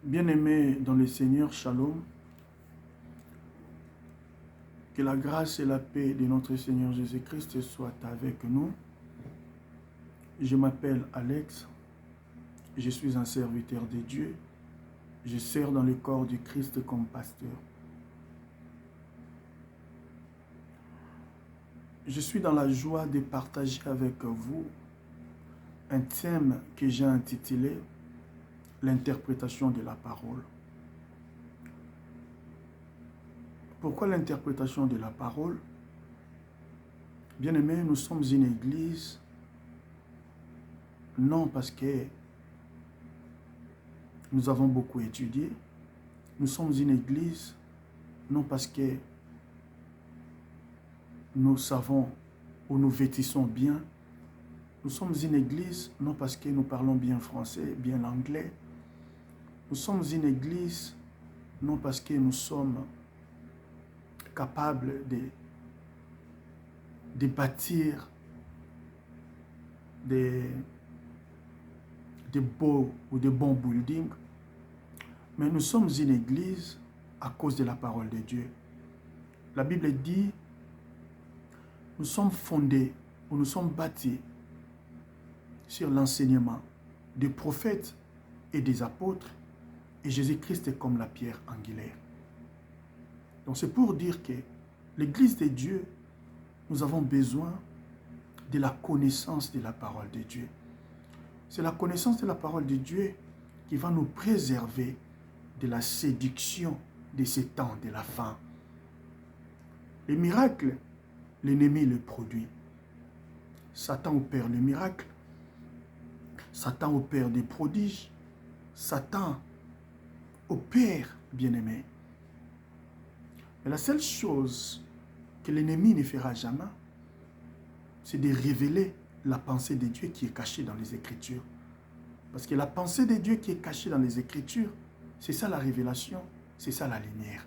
Bien-aimés dans le Seigneur, Shalom, que la grâce et la paix de notre Seigneur Jésus-Christ soient avec nous. Je m'appelle Alex, je suis un serviteur de Dieu, je sers dans le corps du Christ comme pasteur. Je suis dans la joie de partager avec vous un thème que j'ai intitulé « L'interprétation de la parole ». Pourquoi l'interprétation de la parole? Bien-aimés, nous sommes une église, non parce que nous avons beaucoup étudié, nous sommes une église, non parce que nous savons ou nous vêtissons bien, nous sommes une église, non parce que nous parlons bien français, bien l'anglais, nous sommes une église, non parce que nous sommes capables de bâtir des beaux ou de bons buildings, mais nous sommes une église à cause de la parole de Dieu. La Bible dit, nous sommes fondés ou nous sommes bâtis sur l'enseignement des prophètes et des apôtres, et Jésus-Christ est comme la pierre angulaire. Donc c'est pour dire que l'église de Dieu, nous avons besoin de la connaissance de la parole de Dieu. C'est la connaissance de la parole de Dieu qui va nous préserver de la séduction de ces temps de la fin. Les miracles, l'ennemi le produit. Satan opère les miracles. Satan opère des prodiges. Satan opère, bien-aimé. Mais la seule chose que l'ennemi ne fera jamais, c'est de révéler la pensée de Dieu qui est cachée dans les Écritures. Parce que la pensée de Dieu qui est cachée dans les Écritures, c'est ça la révélation, c'est ça la lumière.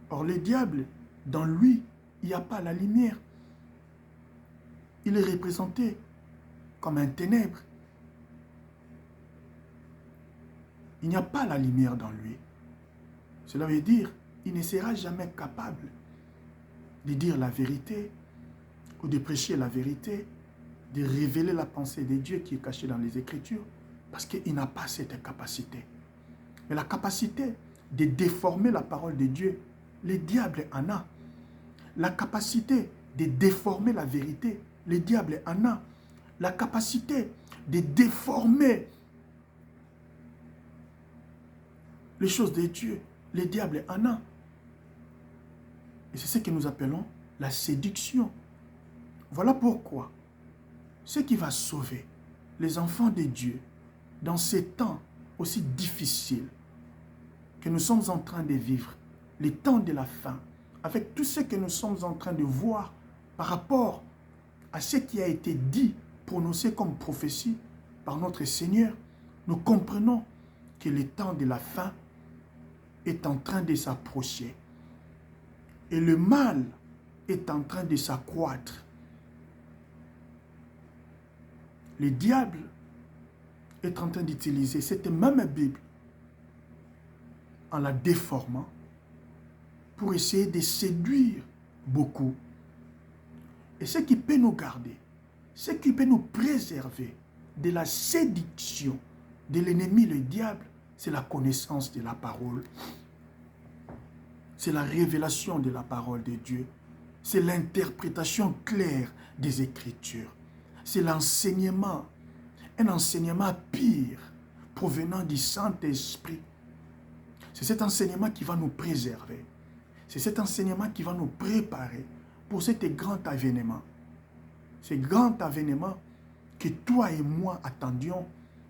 Or, le diable, dans lui, il n'y a pas la lumière. Il est représenté comme un ténèbre. Il n'y a pas la lumière dans lui. Cela veut dire qu'il ne sera jamais capable de dire la vérité ou de prêcher la vérité, de révéler la pensée de Dieu qui est cachée dans les Écritures, parce qu'il n'a pas cette capacité. Mais la capacité de déformer la parole de Dieu, le diable en a. La capacité de déformer la vérité, le diable en a. La capacité de déformer les choses de Dieu, le diable en a. Et c'est ce que nous appelons la séduction. Voilà pourquoi ce qui va sauver les enfants de Dieu dans ces temps aussi difficiles que nous sommes en train de vivre, les temps de la fin, avec tout ce que nous sommes en train de voir par rapport à ce qui a été dit, prononcé comme prophétie par notre Seigneur, nous comprenons que le temps de la fin est en train de s'approcher. Et le mal est en train de s'accroître. Le diable est en train d'utiliser cette même Bible en la déformant pour essayer de séduire beaucoup. Et ce qui peut nous garder, ce qui peut nous préserver de la séduction de l'ennemi, le diable, c'est la connaissance de la parole. C'est la révélation de la parole de Dieu. C'est l'interprétation claire des Écritures. C'est l'enseignement, un enseignement pire provenant du Saint-Esprit. C'est cet enseignement qui va nous préserver. C'est cet enseignement qui va nous préparer pour cet grand avènement. Ce grand avènement que toi et moi attendions,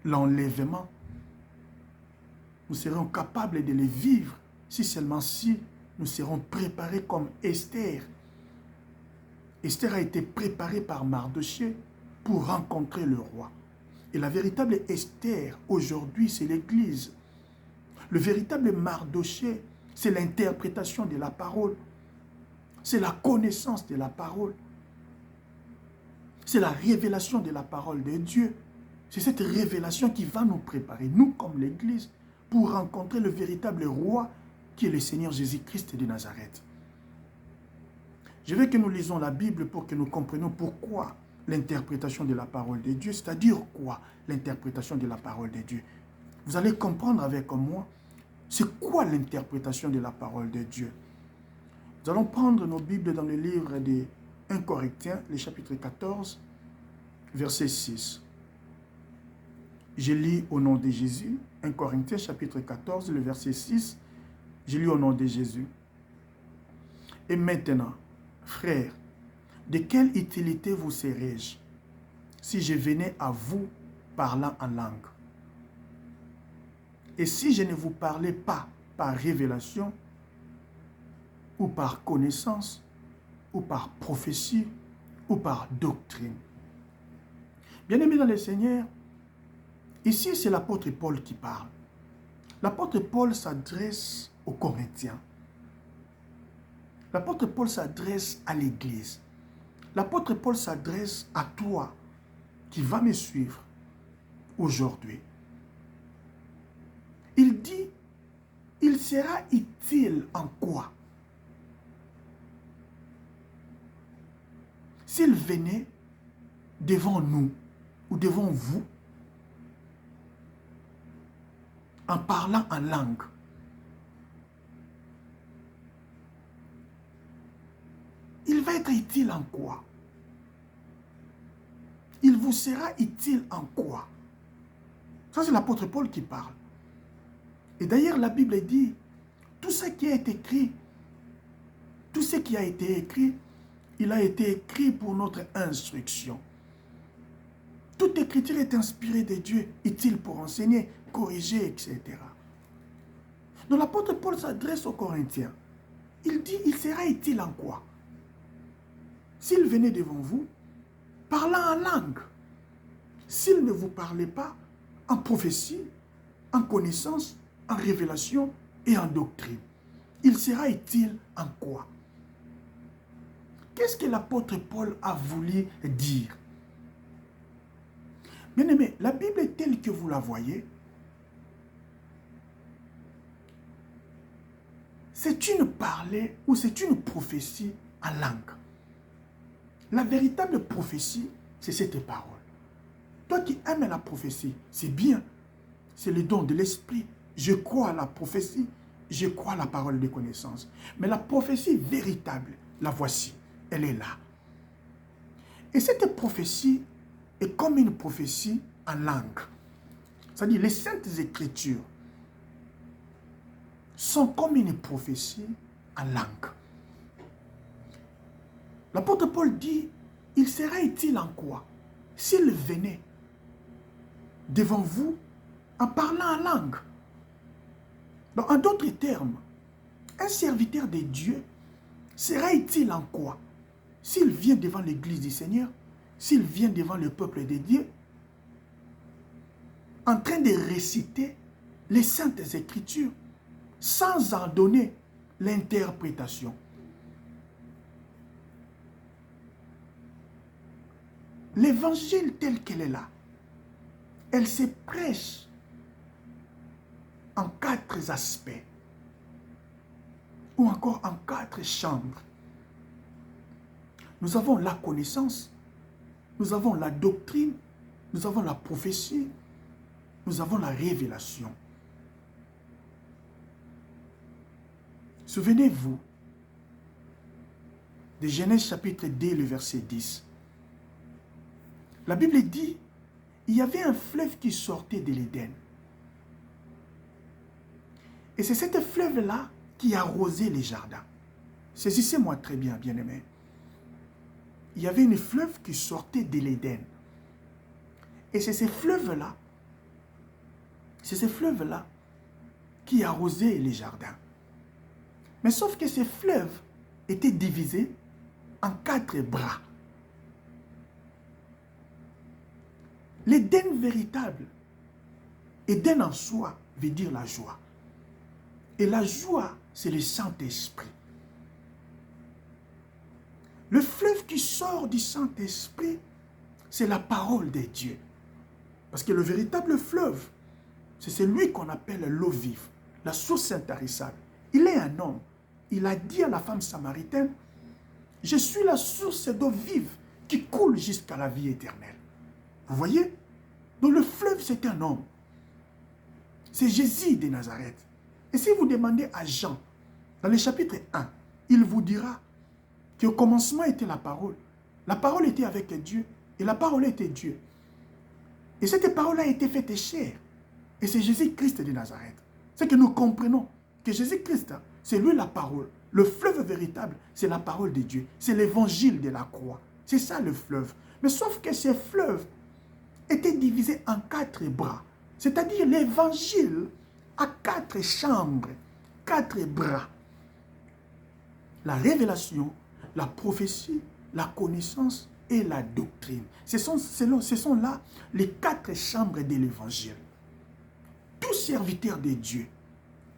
l'enlèvement. Nous serons capables de le vivre si seulement si nous serons préparés comme Esther. Esther a été préparée par Mardochée pour rencontrer le roi. Et la véritable Esther, aujourd'hui, c'est l'Église. Le véritable Mardochée, c'est l'interprétation de la parole. C'est la connaissance de la parole. C'est la révélation de la parole de Dieu. C'est cette révélation qui va nous préparer, nous comme l'Église, pour rencontrer le véritable roi qui est le Seigneur Jésus-Christ de Nazareth. Je veux que nous lisons la Bible pour que nous comprenions pourquoi l'interprétation de la parole de Dieu, c'est-à-dire quoi l'interprétation de la parole de Dieu. Vous allez comprendre avec moi, c'est quoi l'interprétation de la parole de Dieu. Nous allons prendre nos Bibles dans le livre de 1 Corinthiens, le chapitre 14, verset 6. Je lis au nom de Jésus, 1 Corinthiens, chapitre 14, le verset 6. Je lis au nom de Jésus. Et maintenant, frères, de quelle utilité vous serais-je si je venais à vous parlant en langue? Et si je ne vous parlais pas par révélation, ou par connaissance, ou par prophétie, ou par doctrine? Bien-aimés dans le Seigneur, ici c'est l'apôtre Paul qui parle. L'apôtre Paul s'adresse aux Corinthiens. L'apôtre Paul s'adresse à l'Église. L'apôtre Paul s'adresse à toi qui vas me suivre aujourd'hui. Il dit, il sera utile en quoi? S'il venait devant nous ou devant vous en parlant en langue, il va être utile en quoi? Il vous sera utile en quoi? Ça, c'est l'apôtre Paul qui parle. Et d'ailleurs, la Bible dit, tout ce qui est écrit, tout ce qui a été écrit, il a été écrit pour notre instruction. Toute écriture est inspirée de Dieu, utile pour enseigner, corriger, etc. Donc l'apôtre Paul s'adresse aux Corinthiens. Il dit, il sera utile en quoi? S'il venait devant vous, parlant en langue, s'il ne vous parlait pas en prophétie, en connaissance, en révélation et en doctrine, il sera utile en quoi? Qu'est-ce que l'apôtre Paul a voulu dire? Bien-aimés, la Bible est telle que vous la voyez. C'est une parlée ou c'est une prophétie en langue. La véritable prophétie, c'est cette parole. Toi qui aimes la prophétie, c'est bien. C'est le don de l'esprit. Je crois à la prophétie, je crois à la parole de connaissance. Mais la prophétie véritable, la voici. Elle est là. Et cette prophétie est comme une prophétie en langue. C'est-à-dire les saintes écritures sont comme une prophétie en langue. L'apôtre Paul dit, il sera utile en quoi? S'il venait devant vous en parlant en langue. Donc, en d'autres termes, un serviteur de Dieu sera utile en quoi? S'il vient devant l'église du Seigneur, s'il vient devant le peuple de Dieu, en train de réciter les saintes écritures, sans en donner l'interprétation. L'évangile tel qu'elle est là, elle se prêche en 4 aspects, ou encore en 4 chambres. Nous avons la connaissance, nous avons la doctrine, nous avons la prophétie, nous avons la révélation. Souvenez-vous de Genèse chapitre 2, le verset 10. La Bible dit, il y avait un fleuve qui sortait de l'Éden. Et c'est cette fleuve-là qui arrosait les jardins. Saisissez-moi très bien, bien-aimés. Il y avait une fleuve qui sortait de l'Éden. Et c'est ces fleuves-là qui arrosaient les jardins. Mais sauf que ces fleuves étaient divisés en 4 bras. L'Éden véritable, Éden en soi veut dire la joie. Et la joie, c'est le Saint-Esprit. Le fleuve qui sort du Saint-Esprit, c'est la parole de Dieu. Parce que le véritable fleuve, C'est celui qu'on appelle l'eau vive, la source intarissable. Il est un homme. Il a dit à la femme samaritaine, « Je suis la source d'eau vive qui coule jusqu'à la vie éternelle. » Vous voyez? Donc le fleuve, c'est un homme. C'est Jésus de Nazareth. Et si vous demandez à Jean, dans le chapitre 1, il vous dira qu'au commencement était la parole. La parole était avec Dieu et la parole était Dieu. Et cette parole a été faite chair. Et c'est Jésus-Christ de Nazareth. C'est que nous comprenons que Jésus-Christ, c'est lui la parole. Le fleuve véritable, c'est la parole de Dieu. C'est l'évangile de la croix. C'est ça le fleuve. Mais sauf que ce fleuve était divisé en 4 bras. C'est-à-dire l'évangile a 4 chambres, 4 bras. La révélation, la prophétie, la connaissance et la doctrine. Ce sont là les 4 chambres de l'évangile. Tout serviteur de Dieu,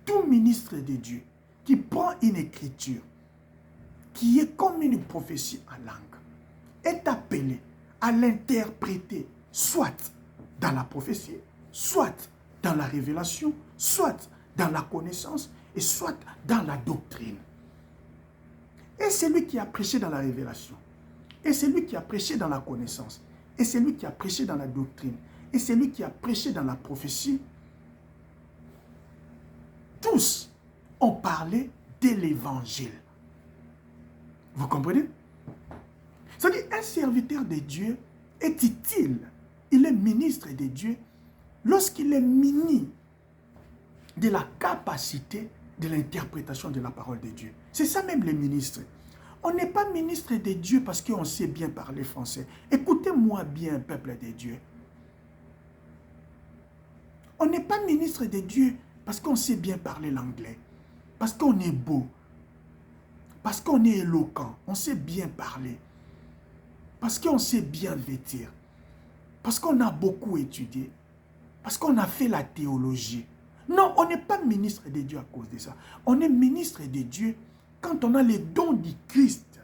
tout ministre de Dieu qui prend une écriture, qui est comme une prophétie en langue, est appelé à l'interpréter, soit dans la prophétie, soit dans la révélation, soit dans la connaissance, et soit dans la doctrine. Et c'est lui qui a prêché dans la révélation, et c'est lui qui a prêché dans la connaissance, et c'est lui qui a prêché dans la doctrine, et c'est lui qui a prêché dans la prophétie. Tous ont parlé de l'évangile. Vous comprenez? C'est-à-dire, un serviteur de Dieu est utile. Il est ministre de Dieu lorsqu'il est muni de la capacité de l'interprétation de la parole de Dieu. C'est ça même les ministres. On n'est pas ministre de Dieu parce qu'on sait bien parler français. Écoutez-moi bien, peuple de Dieu. On n'est pas ministre de Dieu parce qu'on sait bien parler l'anglais, parce qu'on est beau, parce qu'on est éloquent, on sait bien parler, parce qu'on sait bien vêtir, parce qu'on a beaucoup étudié, parce qu'on a fait la théologie. Non, on n'est pas ministre de Dieu à cause de ça. On est ministre de Dieu quand on a les dons du Christ.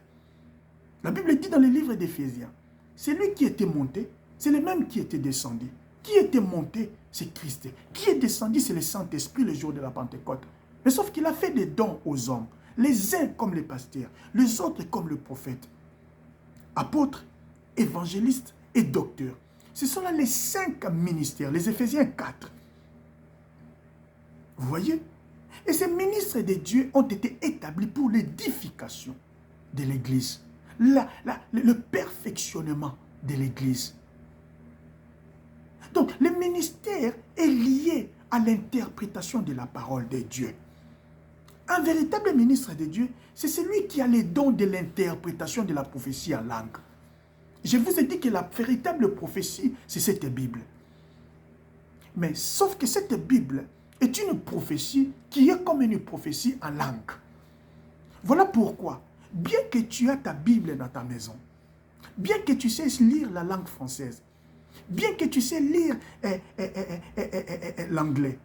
La Bible dit dans le livre d'Éphésiens, c'est lui qui était monté, c'est le même qui était descendu. Qui était monté, c'est Christ. Qui est descendu, c'est le Saint-Esprit le jour de la Pentecôte. Mais sauf qu'il a fait des dons aux hommes. Les uns comme les pasteurs, les autres comme le prophète. Apôtres, évangélistes et docteurs. Ce sont là les 5 ministères, les Éphésiens 4. Vous voyez? Et ces ministres de Dieu ont été établis pour l'édification de l'Église. Le perfectionnement de l'Église. Donc, le ministère est lié à l'interprétation de la parole de Dieu. Un véritable ministre de Dieu, c'est celui qui a les dons de l'interprétation de la prophétie en langue. Je vous ai dit que la véritable prophétie, c'est cette Bible. Mais sauf que cette Bible est une prophétie qui est comme une prophétie en langue. Voilà pourquoi, bien que tu as ta Bible dans ta maison, bien que tu sais lire la langue française, bien que tu sais lire l'anglais,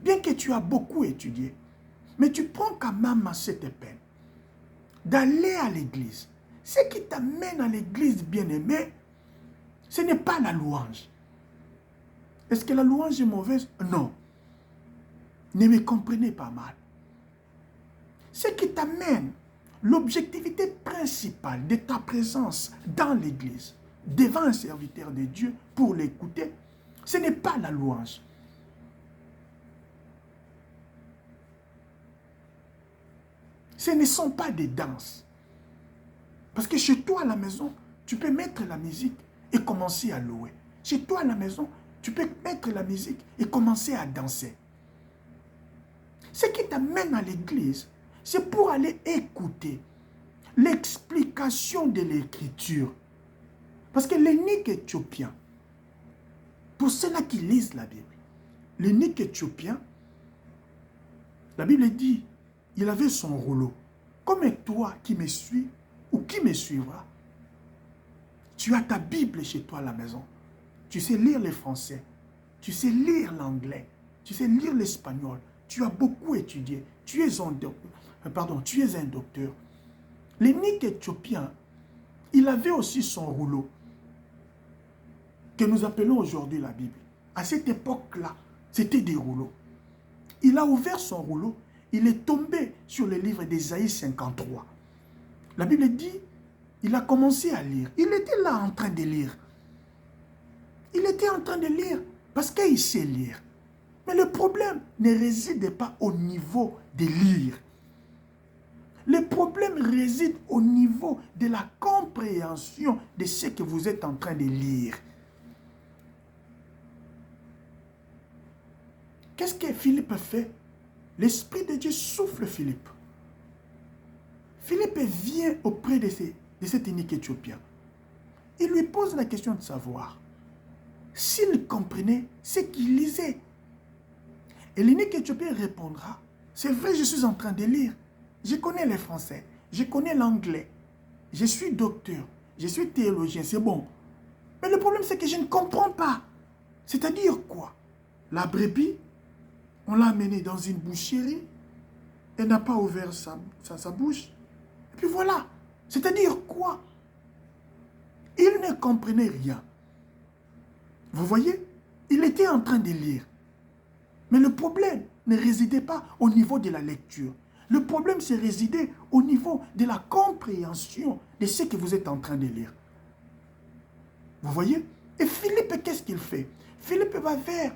bien que tu as beaucoup étudié, mais tu prends quand même cette peine d'aller à l'église. Ce qui t'amène à l'église, bien-aimé, ce n'est pas la louange. Est-ce que la louange est mauvaise? Non. Ne me comprenez pas mal. Ce qui t'amène, l'objectivité principale de ta présence dans l'église, devant un serviteur de Dieu pour l'écouter, ce n'est pas la louange. Ce ne sont pas des danses. Parce que chez toi à la maison, tu peux mettre la musique et commencer à louer. Chez toi à la maison, tu peux mettre la musique et commencer à danser. Ce qui t'amène à l'église, c'est pour aller écouter l'explication de l'écriture. Parce que l'eunuque éthiopien, pour ceux-là qui lisent la Bible, l'eunuque éthiopien, la Bible dit, il avait son rouleau. Comme toi qui me suis ou qui me suivra, tu as ta Bible chez toi à la maison. Tu sais lire le français, tu sais lire l'anglais, tu sais lire l'espagnol, tu as beaucoup étudié, tu es un docteur. L'eunuque éthiopien, il avait aussi son rouleau, que nous appelons aujourd'hui la Bible. À cette époque-là, C'était des rouleaux. Il a ouvert son rouleau, il est tombé sur le livre d'Ésaïe 53. La Bible dit, il a commencé à lire. Il était là en train de lire. Il était en train de lire parce qu'il sait lire. Mais le problème ne réside pas au niveau de lire. Le problème réside au niveau de la compréhension de ce que vous êtes en train de lire. Qu'est-ce que Philippe fait? L'Esprit de Dieu souffle Philippe. Philippe vient auprès de cet eunuque éthiopien. Il lui pose la question de savoir s'il comprenait ce qu'il lisait. Et l'eunuque éthiopien répondra, c'est vrai, je suis en train de lire. Je connais le français, je connais l'anglais, je suis docteur, je suis théologien, c'est bon. Mais le problème, c'est que je ne comprends pas. C'est-à-dire quoi? La brebis, on l'a amenée dans une boucherie, elle n'a pas ouvert sa bouche. Et puis voilà. C'est-à-dire quoi? Il ne comprenait rien. Vous voyez? Il était en train de lire. Mais le problème ne résidait pas au niveau de la lecture. Le problème se résidait au niveau de la compréhension de ce que vous êtes en train de lire. Vous voyez? Et Philippe, qu'est-ce qu'il fait? Philippe va faire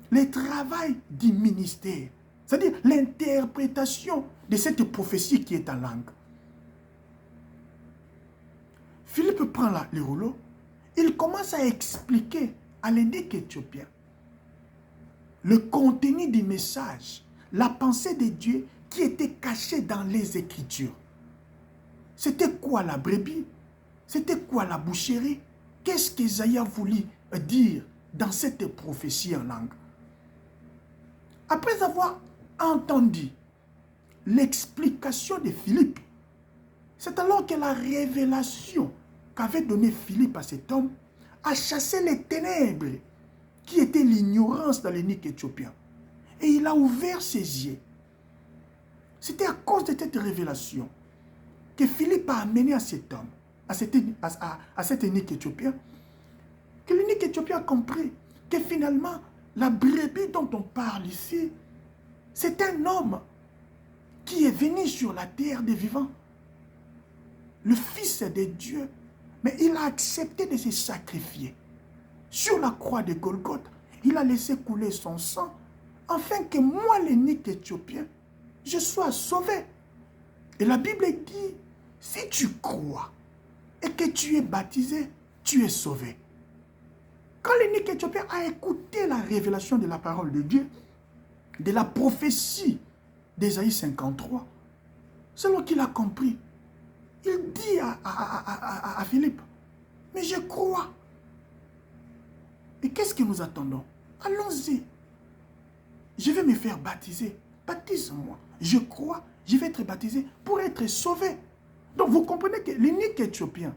le travail du ministère. C'est-à-dire l'interprétation de cette prophétie qui est en langue. Philippe prend le rouleau. Il commence à expliquer à l'eunuque éthiopien le contenu du message, la pensée de Dieu qui était cachée dans les Écritures. C'était quoi la brebis? C'était quoi la boucherie? Qu'est-ce qu'Ésaïe a voulu dire dans cette prophétie en langue? Après avoir entendu l'explication de Philippe, c'est alors que la révélation qu'avait donnée Philippe à cet homme a chassé les ténèbres qui étaient l'ignorance dans l'eunuque éthiopien. Et il a ouvert ses yeux. C'était à cause de cette révélation que Philippe a amené à cet homme, à cet eunuque éthiopien, que l'eunuque éthiopien a compris que finalement, la brebis dont on parle ici, c'est un homme qui est venu sur la terre des vivants, le Fils de Dieu, mais il a accepté de se sacrifier. Sur la croix de Golgothe, il a laissé couler son sang, afin que moi, l'eunuque éthiopien, je sois sauvé. Et la Bible dit, si tu crois et que tu es baptisé, tu es sauvé. Quand l'eunuque éthiopien a écouté la révélation de la parole de Dieu, de la prophétie d'Ésaïe 53, c'est là qu'il a compris. Il dit à Philippe, mais je crois. Et qu'est-ce que nous attendons? Allons-y. Je vais me faire baptiser. Baptise-moi. Je crois, je vais être baptisé pour être sauvé. Donc vous comprenez que l'eunuque éthiopien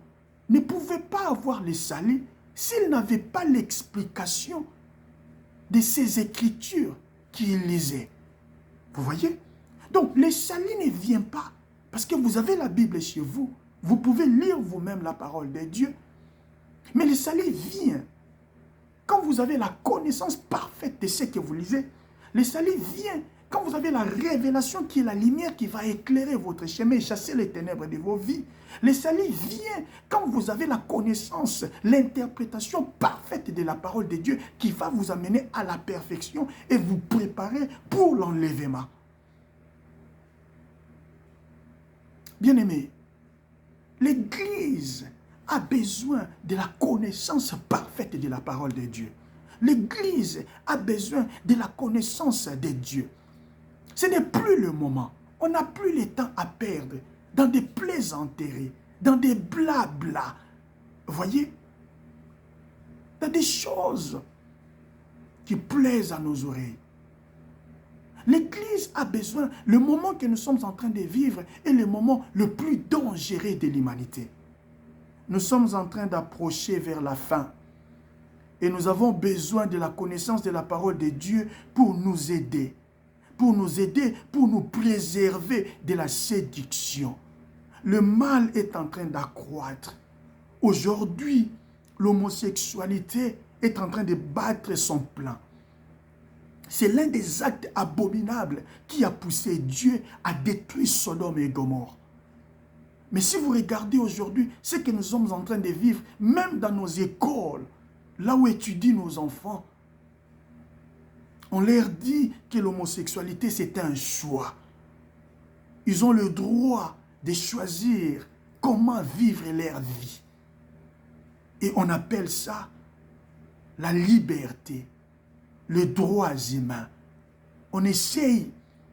ne pouvait pas avoir le salut s'il n'avait pas l'explication de ces écritures qu'il lisait. Vous voyez? Donc le salut ne vient pas parce que vous avez la Bible chez vous. Vous pouvez lire vous-même la parole de Dieu. Mais le salut vient quand vous avez la connaissance parfaite de ce que vous lisez. Le salut vient quand vous avez la révélation qui est la lumière qui va éclairer votre chemin et chasser les ténèbres de vos vies. Le salut vient quand vous avez la connaissance, l'interprétation parfaite de la parole de Dieu qui va vous amener à la perfection et vous préparer pour l'enlèvement. Bien-aimés, l'Église a besoin de la connaissance parfaite de la parole de Dieu. L'Église a besoin de la connaissance de Dieu. Ce n'est plus le moment. On n'a plus le temps à perdre dans des plaisanteries, dans des blabla. Vous voyez? Dans des choses qui plaisent à nos oreilles. L'Église a besoin, le moment que nous sommes en train de vivre est le moment le plus dangereux de l'humanité. Nous sommes en train d'approcher vers la fin. Et nous avons besoin de la connaissance de la parole de Dieu pour nous aider. Pour nous préserver de la séduction. Le mal est en train d'accroître. Aujourd'hui, l'homosexualité est en train de battre son plein. C'est l'un des actes abominables qui a poussé Dieu à détruire Sodome et Gomorrhe. Mais si vous regardez aujourd'hui ce que nous sommes en train de vivre, même dans nos écoles, là où étudient nos enfants, on leur dit que l'homosexualité c'est un choix. Ils ont le droit de choisir comment vivre leur vie. Et on appelle ça la liberté, les droits humains. On essaye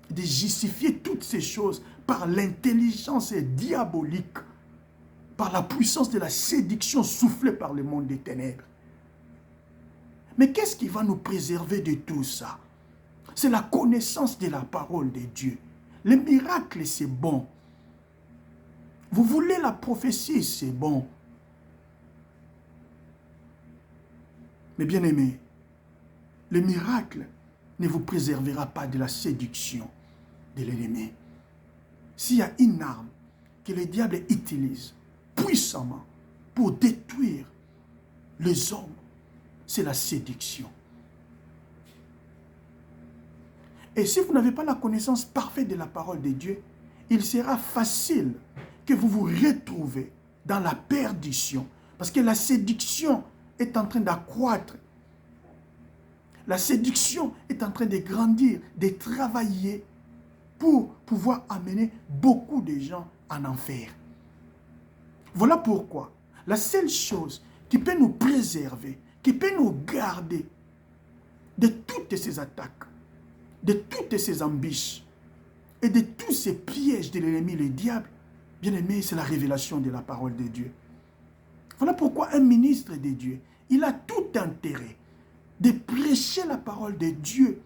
de justifier toutes ces choses par l'intelligence diabolique, par la puissance de la séduction soufflée par le monde des ténèbres. Mais qu'est-ce qui va nous préserver de tout ça? C'est la connaissance de la parole de Dieu. Le miracle, c'est bon. Vous voulez la prophétie, c'est bon. Mais bien aimé, le miracle ne vous préservera pas de la séduction de l'ennemi. S'il y a une arme que le diable utilise puissamment pour détruire les hommes, c'est la séduction. Et si vous n'avez pas la connaissance parfaite de la parole de Dieu, il sera facile que vous vous retrouvez dans la perdition. Parce que la séduction est en train d'accroître. La séduction est en train de grandir, de travailler pour pouvoir amener beaucoup de gens en enfer. Voilà pourquoi la seule chose qui peut nous préserver, qui peut nous garder de toutes ces attaques, de toutes ces embûches et de tous ces pièges de l'ennemi, le diable, bien aimé, c'est la révélation de la parole de Dieu. Voilà pourquoi un ministre de Dieu, il a tout intérêt de prêcher la parole de Dieu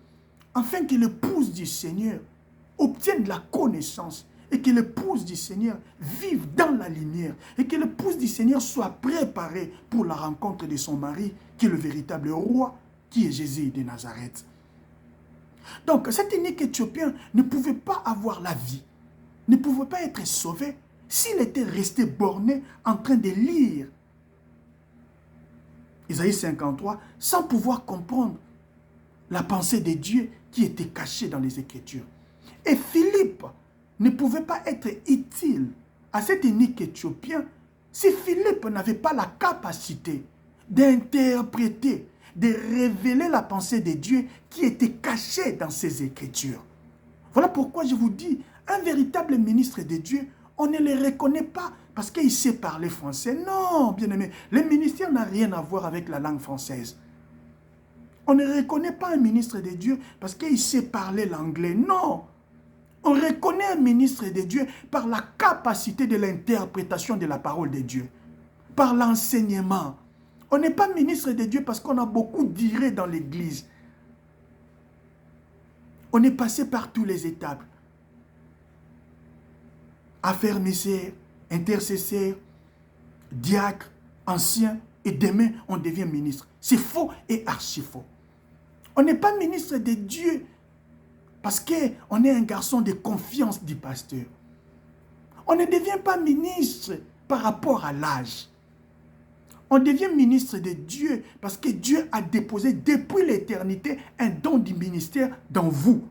afin que l'épouse du Seigneur obtienne la connaissance et que l'épouse du Seigneur vive dans la lumière et que l'épouse du Seigneur soit préparée pour la rencontre de son mari qui est le véritable roi, qui est Jésus de Nazareth. Donc cet unique Éthiopien ne pouvait pas avoir la vie, ne pouvait pas être sauvé s'il était resté borné en train de lire Isaïe 53 sans pouvoir comprendre la pensée de Dieu qui était cachée dans les Écritures. Et Philippe ne pouvait pas être utile à cet unique Éthiopien si Philippe n'avait pas la capacité d'interpréter, de révéler la pensée de Dieu qui était cachée dans ces Écritures. Voilà pourquoi je vous dis, un véritable ministre de Dieu, on ne le reconnaît pas parce qu'il sait parler français. Non, bien aimé, le ministère n'a rien à voir avec la langue française. On ne reconnaît pas un ministre de Dieu parce qu'il sait parler l'anglais. Non, on reconnaît un ministre de Dieu par la capacité de l'interprétation de la parole de Dieu, par l'enseignement. On n'est pas ministre de Dieu parce qu'on a beaucoup d'iré dans l'église. On est passé par toutes les étapes. Affermisseur, intercesseur, diacre, ancien, et demain on devient ministre. C'est faux et archi faux. On n'est pas ministre de Dieu parce qu'on est un garçon de confiance du pasteur. On ne devient pas ministre par rapport à l'âge. On devient ministre de Dieu parce que Dieu a déposé depuis l'éternité un don du ministère dans vous.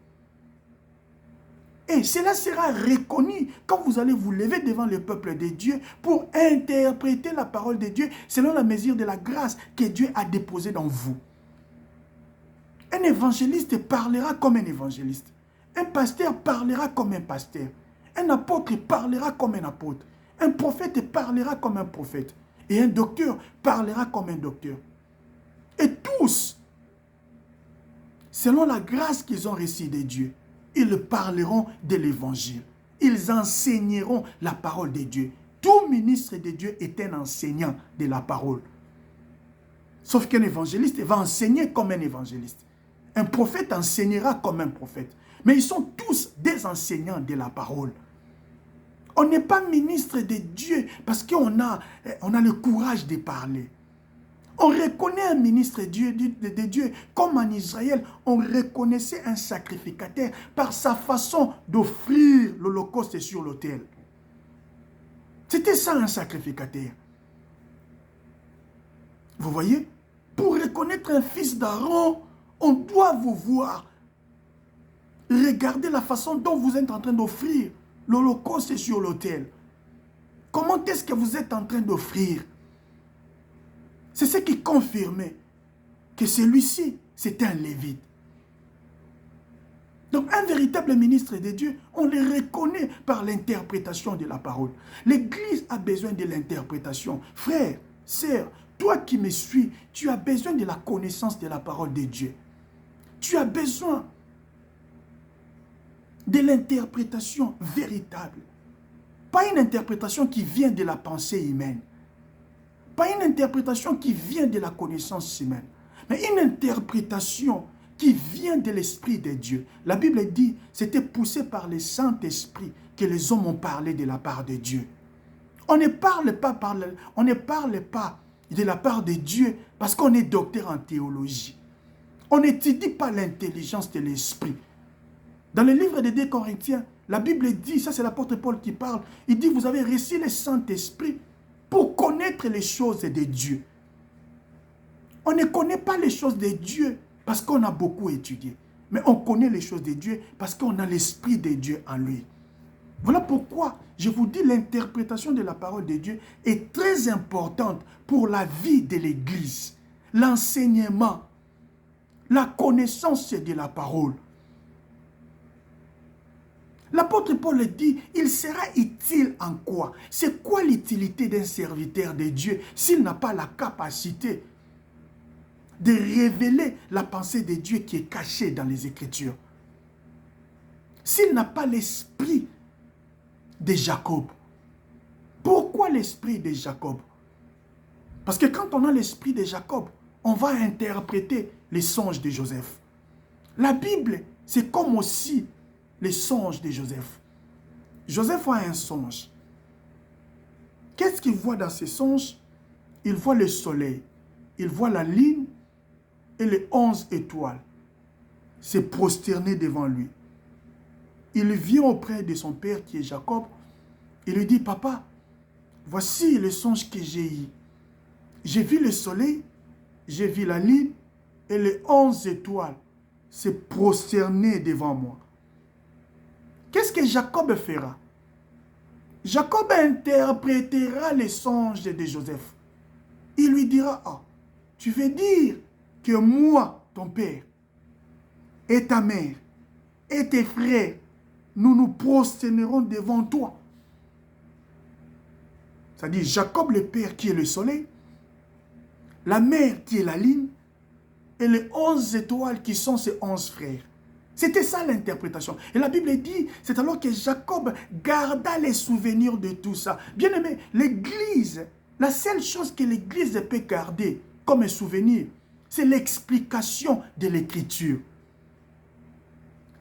Et cela sera reconnu quand vous allez vous lever devant le peuple de Dieu pour interpréter la parole de Dieu selon la mesure de la grâce que Dieu a déposée dans vous. Un évangéliste parlera comme un évangéliste. Un pasteur parlera comme un pasteur. Un apôtre parlera comme un apôtre. Un prophète parlera comme un prophète. Et un docteur parlera comme un docteur. Et tous, selon la grâce qu'ils ont reçue de Dieu, ils parleront de l'évangile. Ils enseigneront la parole de Dieu. Tout ministre de Dieu est un enseignant de la parole. Sauf qu'un évangéliste va enseigner comme un évangéliste. Un prophète enseignera comme un prophète. Mais ils sont tous des enseignants de la parole. On n'est pas ministre de Dieu parce qu'on a le courage de parler. On reconnaît un ministre de Dieu comme en Israël, on reconnaissait un sacrificateur par sa façon d'offrir l'holocauste sur l'autel. C'était ça un sacrificateur. Vous voyez, pour reconnaître un fils d'Aaron, on doit vous voir Regardez la façon dont vous êtes en train d'offrir l'Holocauste sur l'autel. Comment est-ce que vous êtes en train d'offrir? C'est ce qui confirmait que celui-ci, c'était un lévite. Donc un véritable ministre de Dieu, on le reconnaît par l'interprétation de la parole. L'Église a besoin de l'interprétation. Frère, sœur, toi qui me suis, tu as besoin de la connaissance de la parole de Dieu. Tu as besoin de l'interprétation véritable. Pas une interprétation qui vient de la pensée humaine. Pas une interprétation qui vient de la connaissance humaine. Mais une interprétation qui vient de l'Esprit de Dieu. La Bible dit, c'était poussé par le Saint-Esprit que les hommes ont parlé de la part de Dieu. On ne parle pas de la part de Dieu parce qu'on est docteur en théologie. On n'étudie pas l'intelligence de l'Esprit. Dans le livre des 2 Corinthiens, la Bible dit, ça c'est l'apôtre Paul qui parle, il dit, vous avez reçu le Saint-Esprit pour connaître les choses de Dieu. On ne connaît pas les choses de Dieu parce qu'on a beaucoup étudié. Mais on connaît les choses de Dieu parce qu'on a l'Esprit de Dieu en lui. Voilà pourquoi je vous dis l'interprétation de la parole de Dieu est très importante pour la vie de l'Église. L'enseignement, la connaissance de la parole. L'apôtre Paul dit, il sera utile en quoi? C'est quoi l'utilité d'un serviteur de Dieu s'il n'a pas la capacité de révéler la pensée de Dieu qui est cachée dans les Écritures? S'il n'a pas l'esprit de Jacob. Pourquoi l'esprit de Jacob? Parce que quand on a l'esprit de Jacob, on va interpréter les songes de Joseph. La Bible, c'est comme aussi les songes de Joseph. Joseph a un songe. Qu'est-ce qu'il voit dans ses songes? Il voit le soleil, il voit la lune et les 11 étoiles se prosterner devant lui. Il vient auprès de son père qui est Jacob. Il lui dit, papa, voici le songe que j'ai eu. J'ai vu le soleil, j'ai vu la lune et les 11 étoiles se prosterner devant moi. Qu'est-ce que Jacob fera? Jacob interprétera les songes de Joseph. Il lui dira, ah, tu veux dire que moi, ton père, et ta mère, et tes frères, nous nous prosternerons devant toi. C'est-à-dire Jacob le père qui est le soleil, la mère qui est la lune, et les 11 étoiles qui sont ses 11 frères. C'était ça l'interprétation. Et la Bible dit, c'est alors que Jacob garda les souvenirs de tout ça. Bien aimé, l'Église, la seule chose que l'Église peut garder comme un souvenir, c'est l'explication de l'Écriture.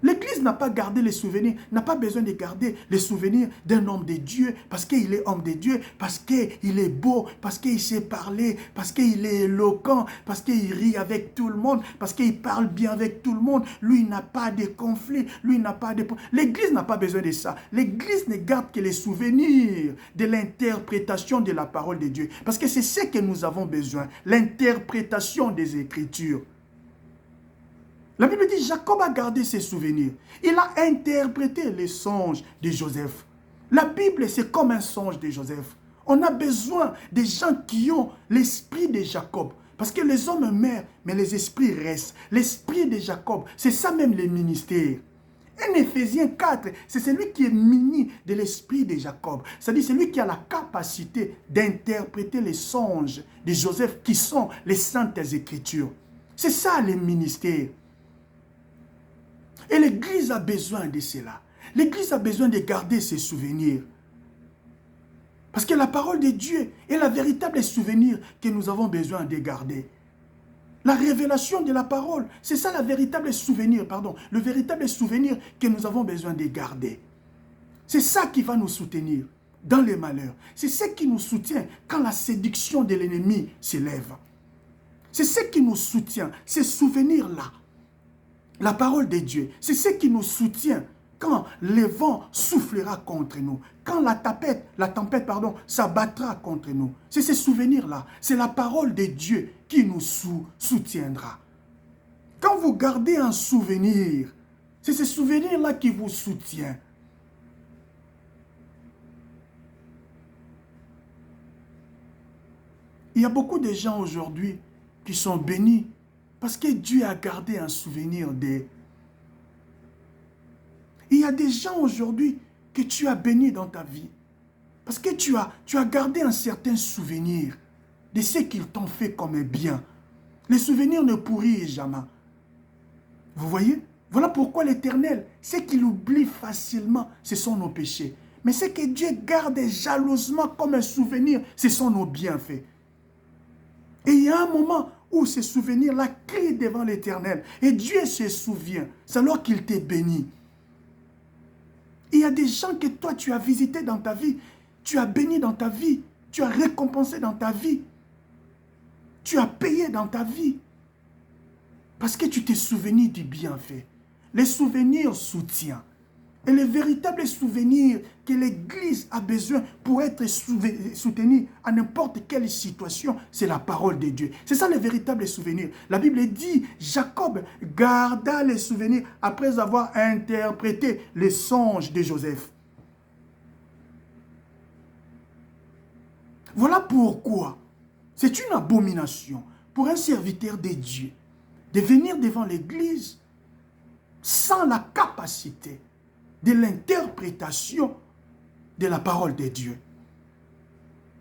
L'Église n'a pas gardé les souvenirs, n'a pas besoin de garder les souvenirs d'un homme de Dieu, parce qu'il est homme de Dieu, parce qu'il est beau, parce qu'il sait parler, parce qu'il est éloquent, parce qu'il rit avec tout le monde, parce qu'il parle bien avec tout le monde. Lui, il n'a pas de conflit, lui, il n'a pas de... L'Église n'a pas besoin de ça. L'Église ne garde que les souvenirs de l'interprétation de la parole de Dieu. Parce que c'est ce que nous avons besoin, l'interprétation des Écritures. La Bible dit, Jacob a gardé ses souvenirs. Il a interprété les songes de Joseph. La Bible, c'est comme un songe de Joseph. On a besoin des gens qui ont l'esprit de Jacob. Parce que les hommes meurent, mais les esprits restent. L'esprit de Jacob, c'est ça même les ministères. En Éphésiens 4, c'est celui qui est muni de l'esprit de Jacob. C'est-à-dire celui qui a la capacité d'interpréter les songes de Joseph qui sont les saintes écritures. C'est ça les ministères. Et l'Église a besoin de cela. L'Église a besoin de garder ses souvenirs. Parce que la parole de Dieu est la véritable souvenir que nous avons besoin de garder. La révélation de la parole, c'est ça le véritable souvenir que nous avons besoin de garder. C'est ça qui va nous soutenir dans les malheurs. C'est ce qui nous soutient quand la séduction de l'ennemi s'élève. C'est ce qui nous soutient, ces souvenirs-là. La parole de Dieu, c'est ce qui nous soutient quand le vent soufflera contre nous, quand la tempête s'abattra contre nous. C'est ces souvenirs-là, c'est la parole de Dieu qui nous soutiendra. Quand vous gardez un souvenir C'est ces souvenirs-là qui vous soutiennent. Il y a beaucoup de gens aujourd'hui qui sont bénis parce que Dieu a gardé un souvenir d'eux. Il y a des gens aujourd'hui que tu as bénis dans ta vie parce que tu as gardé un certain souvenir de ce qu'ils t'ont fait comme bien. Les souvenirs ne pourrissent jamais. Vous voyez? Voilà pourquoi l'Éternel, ce qu'il oublie facilement, ce sont nos péchés. Mais ce que Dieu garde jalousement comme un souvenir, ce sont nos bienfaits. Et il y a un moment où ces souvenirs-là crient devant l'Éternel. Et Dieu se souvient. C'est alors qu'il t'est béni. Il y a des gens que toi, tu as visités dans ta vie. Tu as béni dans ta vie. Tu as récompensé dans ta vie. Tu as payé dans ta vie. Parce que tu t'es souvenu du bienfait. Les souvenirs soutiennent. Et le véritable souvenir que l'Église a besoin pour être soutenue à n'importe quelle situation, c'est la parole de Dieu. C'est ça le véritable souvenir. La Bible dit, Jacob garda les souvenirs après avoir interprété les songes de Joseph. Voilà pourquoi c'est une abomination pour un serviteur de Dieu de venir devant l'Église sans la capacité de l'interprétation de la parole de Dieu.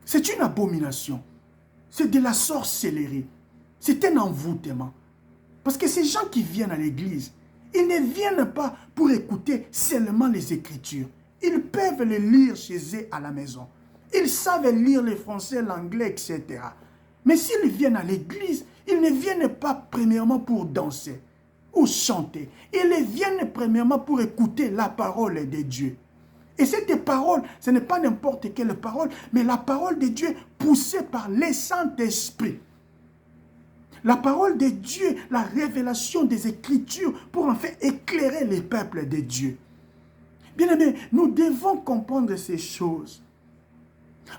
C'est une abomination. C'est de la sorcellerie. C'est un envoûtement. Parce que ces gens qui viennent à l'église, ils ne viennent pas pour écouter seulement les Écritures. Ils peuvent les lire chez eux à la maison. Ils savent lire le français, l'anglais, etc. Mais s'ils viennent à l'église, ils ne viennent pas premièrement pour danser ou chanter. Ils viennent premièrement pour écouter la parole de Dieu. Et cette parole, ce n'est pas n'importe quelle parole, mais la parole de Dieu poussée par le Saint-Esprit. La parole de Dieu, la révélation des Écritures pour en fait éclairer les peuples de Dieu. Bien-aimés, nous devons comprendre ces choses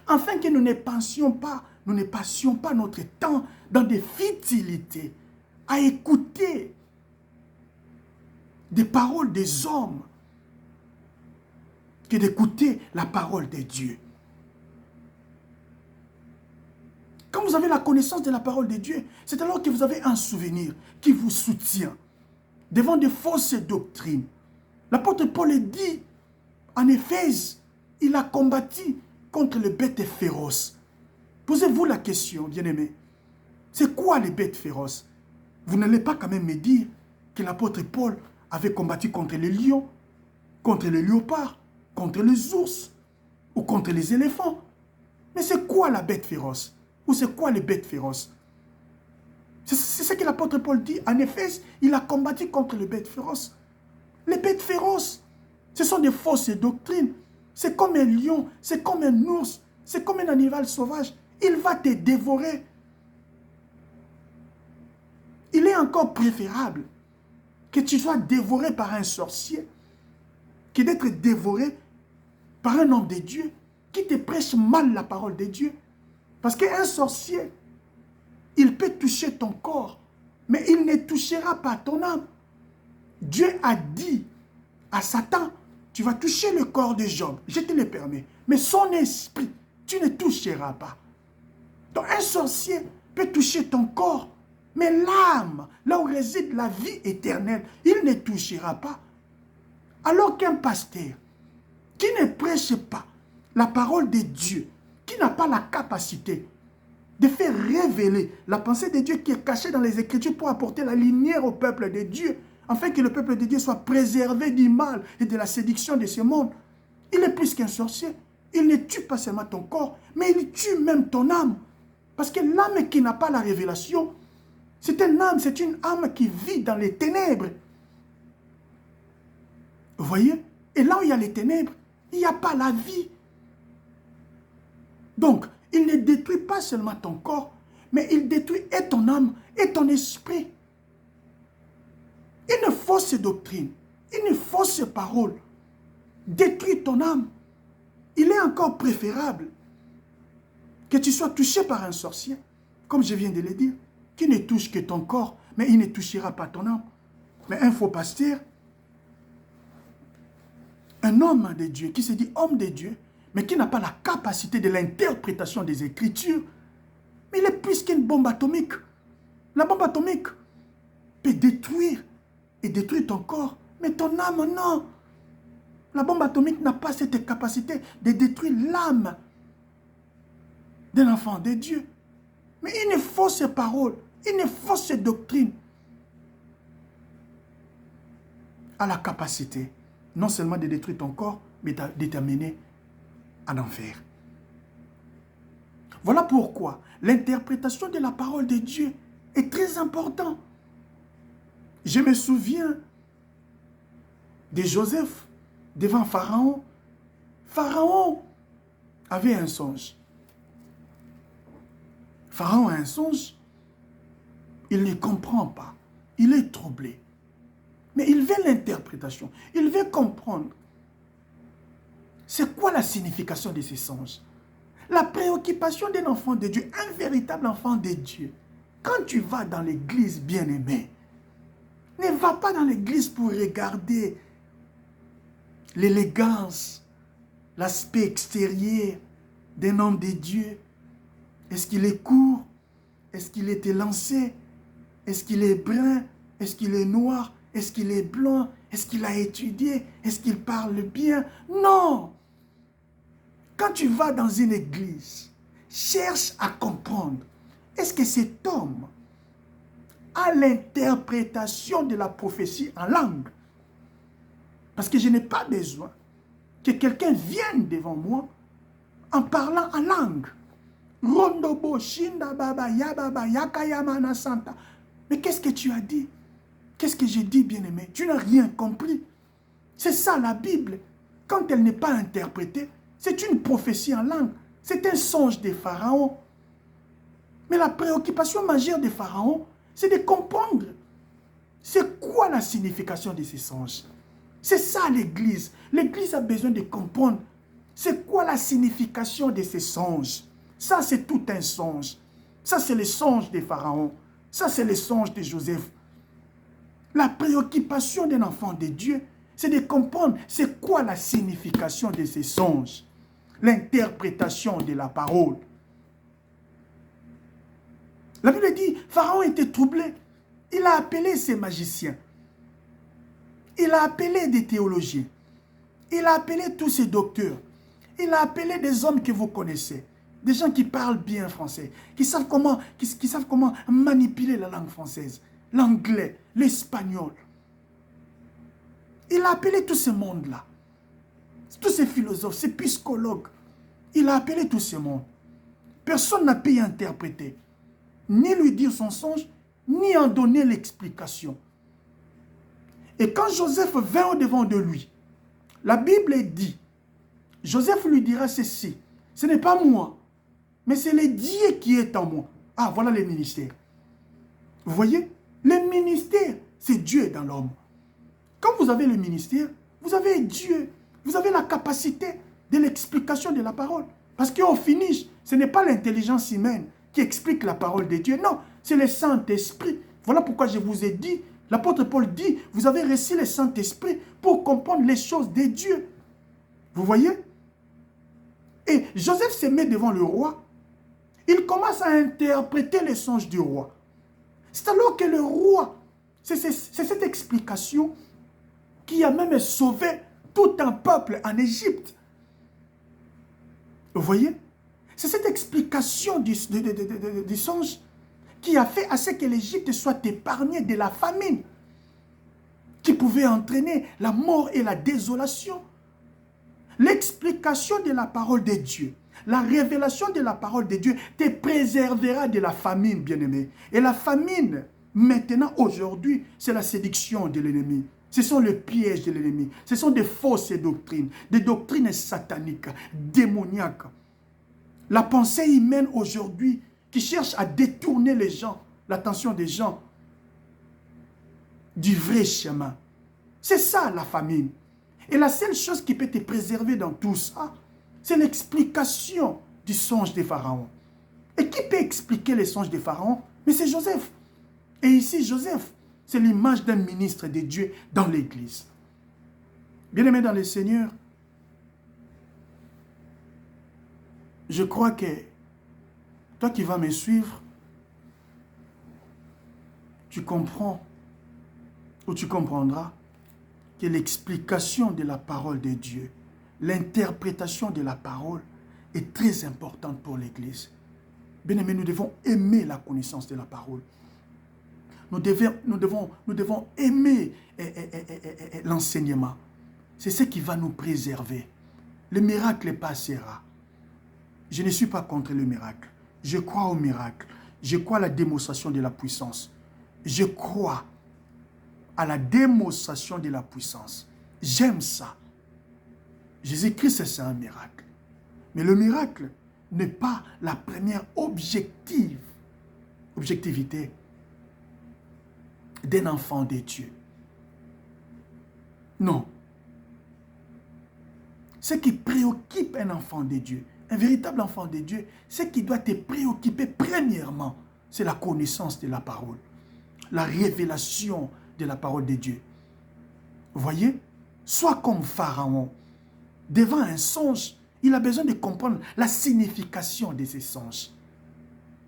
afin que nous ne passions pas notre temps dans des futilités à écouter des paroles des hommes que d'écouter la parole de Dieu. Quand vous avez la connaissance de la parole de Dieu, c'est alors que vous avez un souvenir qui vous soutient devant de fausses doctrines. L'apôtre Paul dit en Éphèse, il a combattu contre les bêtes féroces. Posez-vous la question, bien-aimés. C'est quoi les bêtes féroces? Vous n'allez pas quand même me dire que l'apôtre Paul avait combattu contre les lions, contre les léopards, contre les ours ou contre les éléphants. Mais c'est quoi la bête féroce? Ou c'est quoi les bêtes féroces? C'est ce que l'apôtre Paul dit. En Éphèse, il a combattu contre les bêtes féroces. Les bêtes féroces, ce sont des fausses doctrines. C'est comme un lion, c'est comme un ours, c'est comme un animal sauvage. Il va te dévorer. Il est encore préférable que tu sois dévoré par un sorcier que d'être dévoré par un homme de Dieu qui te prêche mal la parole de Dieu. Parce qu'un sorcier, il peut toucher ton corps, mais il ne touchera pas ton âme. Dieu a dit à Satan, tu vas toucher le corps de Job, je te le permets, mais son esprit, tu ne toucheras pas. Donc un sorcier peut toucher ton corps, mais l'âme, là où réside la vie éternelle, il ne touchera pas. Alors qu'un pasteur qui ne prêche pas la parole de Dieu, qui n'a pas la capacité de faire révéler la pensée de Dieu qui est cachée dans les Écritures pour apporter la lumière au peuple de Dieu, afin que le peuple de Dieu soit préservé du mal et de la séduction de ce monde. Il est plus qu'un sorcier. Il ne tue pas seulement ton corps, mais il tue même ton âme. Parce que l'âme qui n'a pas la révélation, c'est une âme qui vit dans les ténèbres. Vous voyez? Et là où il y a les ténèbres, il n'y a pas la vie. Donc, il ne détruit pas seulement ton corps, mais il détruit et ton âme et ton esprit. Une fausse doctrine, une fausse parole détruit ton âme. Il est encore préférable que tu sois touché par un sorcier, comme je viens de le dire, qui ne touche que ton corps, mais il ne touchera pas ton âme. Mais un faux pasteur, Un homme de Dieu qui se dit homme de Dieu, mais qui n'a pas la capacité de l'interprétation des Écritures, mais il est plus qu'une bombe atomique. La bombe atomique peut détruire et détruire ton corps, mais ton âme, non. La bombe atomique n'a pas cette capacité de détruire l'âme d'un enfant de Dieu. Mais une fausse parole, une fausse doctrine a la capacité non seulement de détruire ton corps, mais de t'amener en enfer. Voilà pourquoi l'interprétation de la parole de Dieu est très importante. Je me souviens de Joseph devant Pharaon. Pharaon avait un songe. Pharaon a un songe, il ne comprend pas, il est troublé. Mais il veut l'interprétation, il veut comprendre. C'est quoi la signification de ces songes? La préoccupation d'un enfant de Dieu, un véritable enfant de Dieu. Quand tu vas dans l'église, bien-aimé, ne va pas dans l'église pour regarder l'élégance, l'aspect extérieur d'un homme de Dieu. Est-ce qu'il est court? Est-ce qu'il est élancé? Est-ce qu'il est brun? Est-ce qu'il est noir? Est-ce qu'il est blanc? Est-ce qu'il a étudié? Est-ce qu'il parle bien? Non! Quand tu vas dans une église, cherche à comprendre. Est-ce que cet homme a l'interprétation de la prophétie en langue? Parce que je n'ai pas besoin que quelqu'un vienne devant moi en parlant en langue. Rondobo, Shinda Baba, Yababa, Yakayamana Santa. Mais qu'est-ce que tu as dit? Qu'est-ce que j'ai dit, bien-aimé? Tu n'as rien compris. C'est ça la Bible. Quand elle n'est pas interprétée, c'est une prophétie en langue. C'est un songe de Pharaon. Mais la préoccupation majeure de Pharaon, c'est de comprendre. C'est quoi la signification de ces songes? C'est ça l'Église. L'Église a besoin de comprendre. C'est quoi la signification de ces songes? Ça, c'est tout un songe. Ça, c'est le songe de Pharaon. Ça, c'est le songe de Joseph. La préoccupation d'un enfant de Dieu, c'est de comprendre c'est quoi la signification de ces songes. L'interprétation de la parole. La Bible dit, Pharaon était troublé. Il a appelé ses magiciens. Il a appelé des théologiens. Il a appelé tous ses docteurs. Il a appelé des hommes que vous connaissez. Des gens qui parlent bien français, qui savent comment manipuler la langue française, l'anglais, l'espagnol. Il a appelé tout ce monde-là. Tous ces philosophes, ces psychologues. Il a appelé tout ce monde. Personne n'a pu y interpréter. Ni lui dire son songe, ni en donner l'explication. Et quand Joseph vint au-devant de lui, la Bible dit, Joseph lui dira ceci, ce n'est pas moi, mais c'est le Dieu qui est en moi. Ah, voilà le ministère. Vous voyez? Le ministère, c'est Dieu dans l'homme. Quand vous avez le ministère, vous avez Dieu. Vous avez la capacité de l'explication de la parole. Parce qu'au finish, ce n'est pas l'intelligence humaine qui explique la parole de Dieu. Non, c'est le Saint-Esprit. Voilà pourquoi je vous ai dit, l'apôtre Paul dit, vous avez reçu le Saint-Esprit pour comprendre les choses de Dieu. Vous voyez? Et Joseph se met devant le roi. Il commence à interpréter les songes du roi. C'est alors que le roi, c'est cette explication qui a même sauvé tout un peuple en Égypte. Vous voyez? C'est cette explication du songe qui a fait à ce que l'Égypte soit épargnée de la famine qui pouvait entraîner la mort et la désolation. L'explication de la parole de Dieu, la révélation de la parole de Dieu te préservera de la famine, bien-aimé. Et la famine, maintenant, aujourd'hui, c'est la séduction de l'ennemi. Ce sont les pièges de l'ennemi. Ce sont des fausses doctrines, des doctrines sataniques, démoniaques. La pensée humaine aujourd'hui qui cherche à détourner les gens, l'attention des gens du vrai chemin. C'est ça la famine. Et la seule chose qui peut te préserver dans tout ça, c'est l'explication du songe de Pharaon. Et qui peut expliquer les songes de Pharaon? Mais c'est Joseph. Et ici, Joseph, c'est l'image d'un ministre de Dieu dans l'Église. Bien-aimé dans le Seigneur, je crois que toi qui vas me suivre, tu comprends ou tu comprendras que l'explication de la parole de Dieu, l'interprétation de la parole est très importante pour l'Église. Bien-aimés, nous devons aimer la connaissance de la parole. Nous devons aimer l'enseignement. C'est ce qui va nous préserver. Le miracle passera. Je ne suis pas contre le miracle. Je crois au miracle. Je crois à la démonstration de la puissance. Je crois à la démonstration de la puissance. J'aime ça. Jésus-Christ, c'est un miracle. Mais le miracle n'est pas la première objectivité d'un enfant de Dieu. Non. Ce qui préoccupe un enfant de Dieu, un véritable enfant de Dieu, ce qui doit te préoccuper premièrement, c'est la connaissance de la parole, la révélation de la parole de Dieu. Vous voyez? Sois comme Pharaon. Devant un songe, il a besoin de comprendre la signification de ces songes.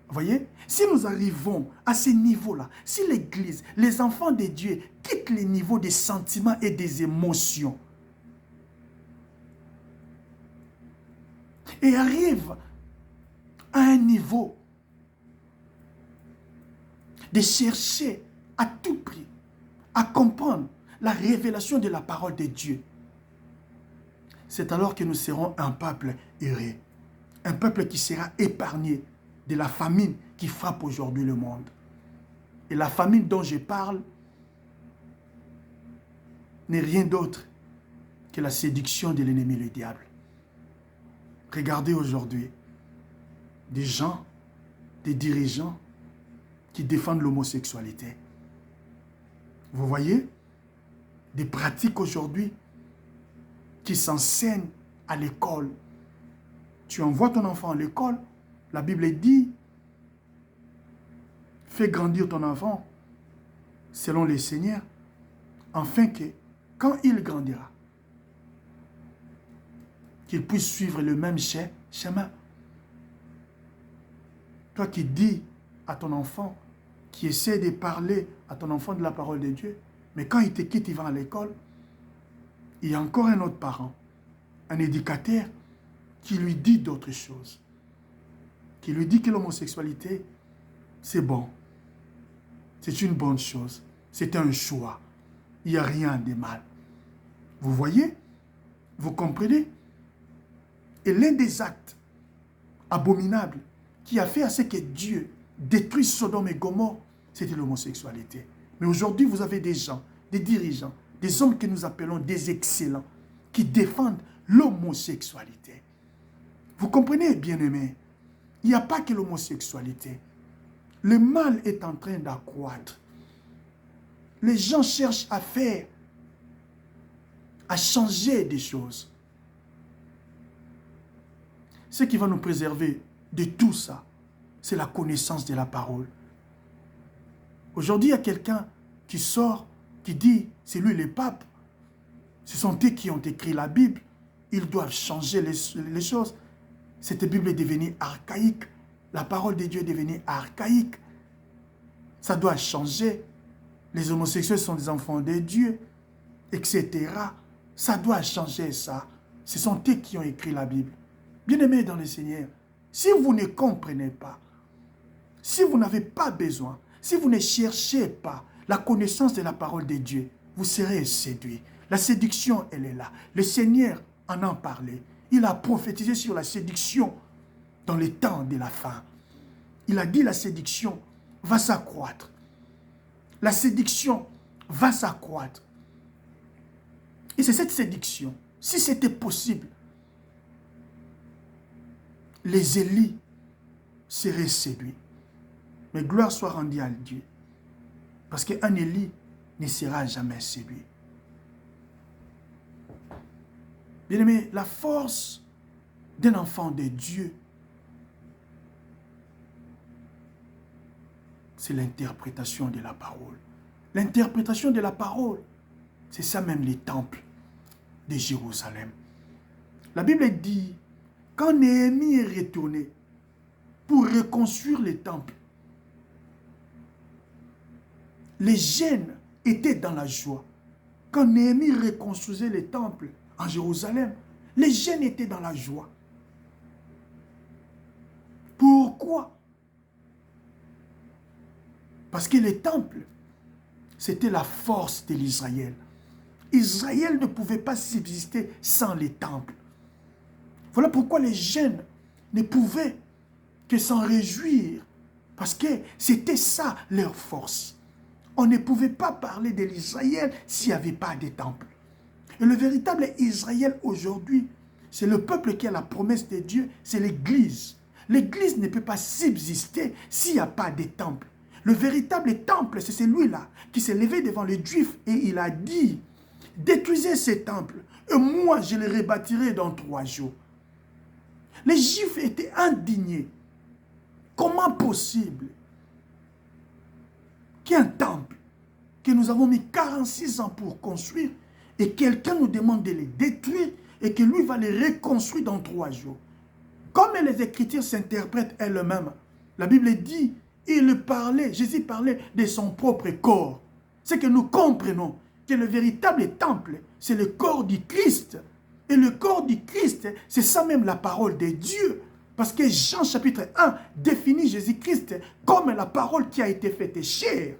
Vous voyez? Si nous arrivons à ce niveau-là, si l'Église, les enfants de Dieu quittent les niveaux des sentiments et des émotions et arrivent à un niveau de chercher à tout prix à comprendre la révélation de la parole de Dieu, c'est alors que nous serons un peuple heureux, un peuple qui sera épargné de la famine qui frappe aujourd'hui le monde. Et la famine dont je parle n'est rien d'autre que la séduction de l'ennemi, le diable. Regardez aujourd'hui des gens, des dirigeants qui défendent l'homosexualité. Vous voyez, des pratiques aujourd'hui qui s'enseignent à l'école. Tu envoies ton enfant à l'école, la Bible dit, fais grandir ton enfant selon le Seigneur, afin que, quand il grandira, qu'il puisse suivre le même chemin. Toi qui dis à ton enfant, qui essaie de parler à ton enfant de la parole de Dieu, mais quand il te quitte, il va à l'école, il y a encore un autre parent, un éducateur, qui lui dit d'autres choses, qui lui dit que l'homosexualité, c'est bon, c'est une bonne chose, c'est un choix, il n'y a rien de mal. Vous voyez? Vous comprenez? Et l'un des actes abominables qui a fait à ce que Dieu détruise Sodome et Gomorrhe, c'était l'homosexualité. Mais aujourd'hui, vous avez des gens, des dirigeants, des hommes que nous appelons des excellents, qui défendent l'homosexualité. Vous comprenez, bien-aimés? Il n'y a pas que l'homosexualité. Le mal est en train d'accroître. Les gens cherchent à faire, à changer des choses. Ce qui va nous préserver de tout ça, c'est la connaissance de la parole. Aujourd'hui, il y a quelqu'un qui sort, qui dit, c'est lui le pape. Ce sont eux qui ont écrit la Bible. Ils doivent changer les choses. Cette Bible est devenue archaïque. La parole de Dieu est devenue archaïque. Ça doit changer. Les homosexuels sont des enfants de Dieu, etc. Ça doit changer ça. Ce sont eux qui ont écrit la Bible. Bien-aimés dans le Seigneur, si vous ne comprenez pas, si vous n'avez pas besoin, si vous ne cherchez pas la connaissance de la parole de Dieu, vous serez séduits. La séduction, elle est là. Le Seigneur en a parlé. Il a prophétisé sur la séduction dans les temps de la fin. Il a dit la séduction va s'accroître. La séduction va s'accroître. Et c'est cette séduction, si c'était possible, les Élis seraient séduits. Mais gloire soit rendue à Dieu. Parce qu'un Élie ne sera jamais séduit. Bien-aimé, la force d'un enfant de Dieu, c'est l'interprétation de la parole. L'interprétation de la parole, c'est ça même les temples. de Jérusalem. La Bible dit, quand Néhémie est retourné pour reconstruire le temple, les jeunes étaient dans la joie. Quand Néhémie reconstruisait le temple en Jérusalem, les jeunes étaient dans la joie. Pourquoi? Parce que le temple, c'était la force de l'Israël. Israël ne pouvait pas subsister sans les temples. Voilà pourquoi les jeunes ne pouvaient que s'en réjouir, parce que c'était ça leur force. On ne pouvait pas parler de l'Israël s'il n'y avait pas de temple. Et le véritable Israël aujourd'hui, c'est le peuple qui a la promesse de Dieu, c'est l'Église. L'Église ne peut pas subsister s'il n'y a pas de temple. Le véritable temple, c'est celui-là qui s'est levé devant les Juifs et il a dit, détruisez ces temples et moi je les rebâtirai dans 3 jours. Les Juifs étaient indignés. Comment possible qu'un temple que nous avons mis 46 ans pour construire et quelqu'un nous demande de les détruire et que lui va les reconstruire dans 3 jours? Comme les Écritures s'interprètent elles-mêmes, la Bible dit, Jésus parlait de son propre corps. C'est que nous comprenons que le véritable temple, c'est le corps du Christ. Et le corps du Christ, c'est ça même la parole de Dieu. Parce que Jean chapitre 1 définit Jésus-Christ comme la parole qui a été faite chair.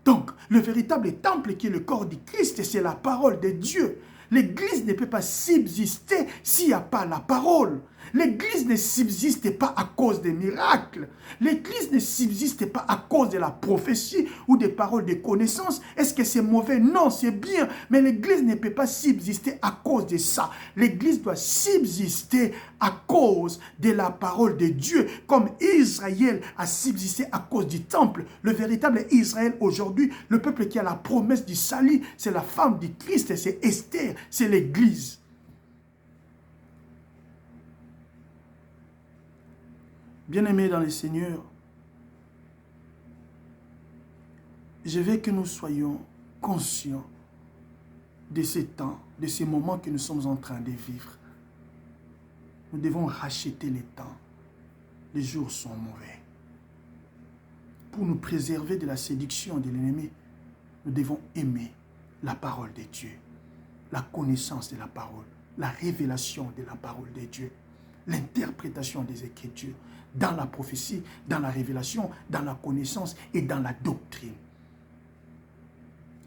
Donc, le véritable temple qui est le corps du Christ, c'est la parole de Dieu. L'Église ne peut pas subsister s'il n'y a pas la parole. L'Église ne subsiste pas à cause des miracles. L'Église ne subsiste pas à cause de la prophétie ou des paroles de connaissance. Est-ce que c'est mauvais? Non, c'est bien. Mais l'Église ne peut pas subsister à cause de ça. L'Église doit subsister à cause de la parole de Dieu. Comme Israël a subsisté à cause du temple. Le véritable Israël aujourd'hui, le peuple qui a la promesse du salut, c'est la femme du Christ, c'est Esther, c'est l'Église. Bien-aimés dans le Seigneur, je veux que nous soyons conscients de ces temps, de ces moments que nous sommes en train de vivre. Nous devons racheter les temps. Les jours sont mauvais. Pour nous préserver de la séduction de l'ennemi, nous devons aimer la parole de Dieu, la connaissance de la parole, la révélation de la parole de Dieu, l'interprétation des Écritures, dans la prophétie, dans la révélation, dans la connaissance et dans la doctrine.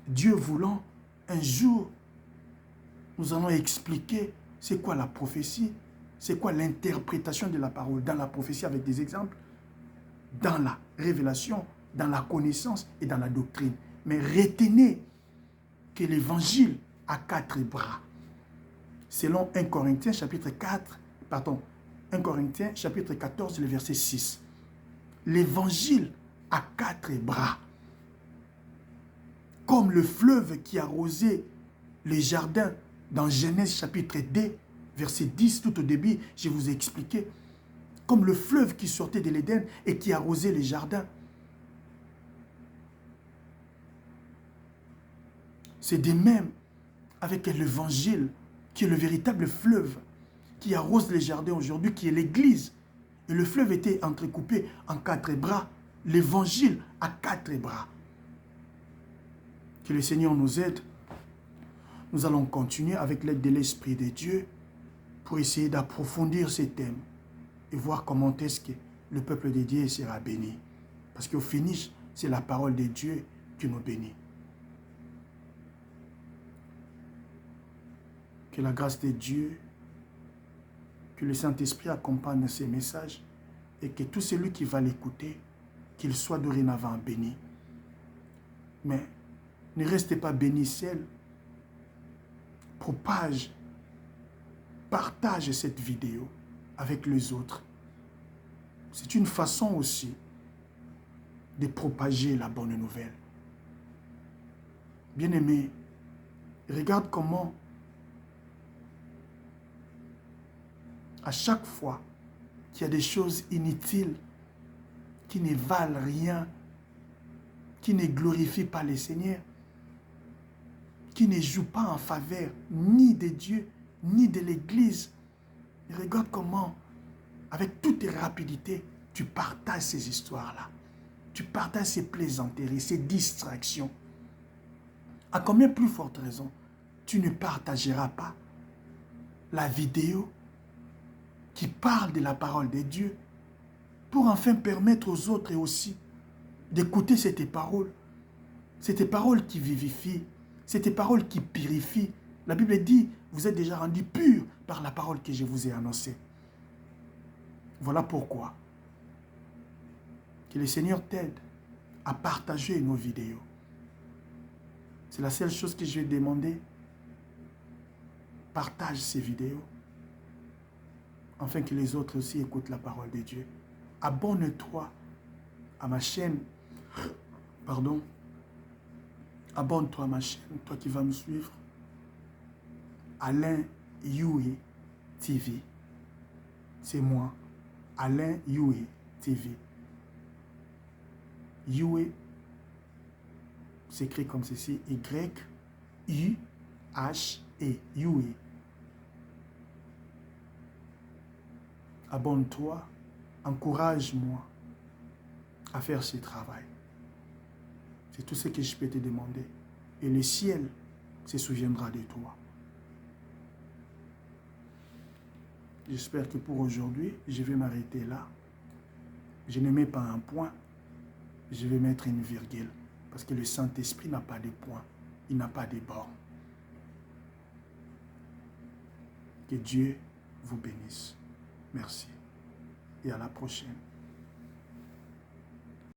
Dieu voulant, un jour, nous allons expliquer c'est quoi la prophétie, c'est quoi l'interprétation de la parole dans la prophétie avec des exemples, dans la révélation, dans la connaissance et dans la doctrine. Mais retenez que l'évangile a 4 bras. Selon 1 Corinthiens chapitre 14, le verset 6. L'évangile a 4 bras. Comme le fleuve qui arrosait les jardins dans Genèse chapitre 2, verset 10, tout au début, je vous ai expliqué. Comme le fleuve qui sortait de l'Éden et qui arrosait les jardins. C'est de même avec l'évangile qui est le véritable fleuve qui arrose les jardins aujourd'hui, qui est l'Église. Et le fleuve était entrecoupé en 4 bras. L'évangile a 4 bras. Que le Seigneur nous aide. Nous allons continuer avec l'aide de l'Esprit de Dieu pour essayer d'approfondir ces thèmes et voir comment est-ce que le peuple de Dieu sera béni. Parce qu'au finish, c'est la parole de Dieu qui nous bénit. Que la grâce de Dieu, que le Saint-Esprit accompagne ces messages et que tout celui qui va l'écouter, qu'il soit dorénavant béni. Mais ne restez pas bénis seul. Partage cette vidéo avec les autres. C'est une façon aussi de propager la bonne nouvelle. Bien-aimé, regarde comment à chaque fois qu'il y a des choses inutiles qui ne valent rien, qui ne glorifient pas le Seigneur, qui ne joue pas en faveur ni de Dieu, ni de l'Église. Et regarde comment, avec toute rapidité, tu partages ces histoires-là. Tu partages ces plaisanteries, ces distractions. À combien plus forte raison, tu ne partageras pas la vidéo qui parle de la parole de Dieu pour enfin permettre aux autres aussi d'écouter cette parole qui vivifie, cette parole qui purifie. La Bible dit, vous êtes déjà rendus purs par la parole que je vous ai annoncée. Voilà pourquoi que le Seigneur t'aide à partager nos vidéos. C'est la seule chose que je vais demander. Partage ces vidéos afin que les autres aussi écoutent la parole de Dieu. Abonne-toi à ma chaîne. Pardon. Abonne-toi à ma chaîne, toi qui vas me suivre. Alain Youi TV. C'est moi. Alain Youi TV. Youi s'écrit comme ceci. Y-U-H-E. Youi. Abonne-toi. Encourage-moi à faire ce travail. C'est tout ce que je peux te demander. Et le ciel se souviendra de toi. J'espère que pour aujourd'hui, je vais m'arrêter là. Je ne mets pas un point, je vais mettre une virgule. Parce que le Saint-Esprit n'a pas de point, il n'a pas de borne. Que Dieu vous bénisse. Merci. Et à la prochaine.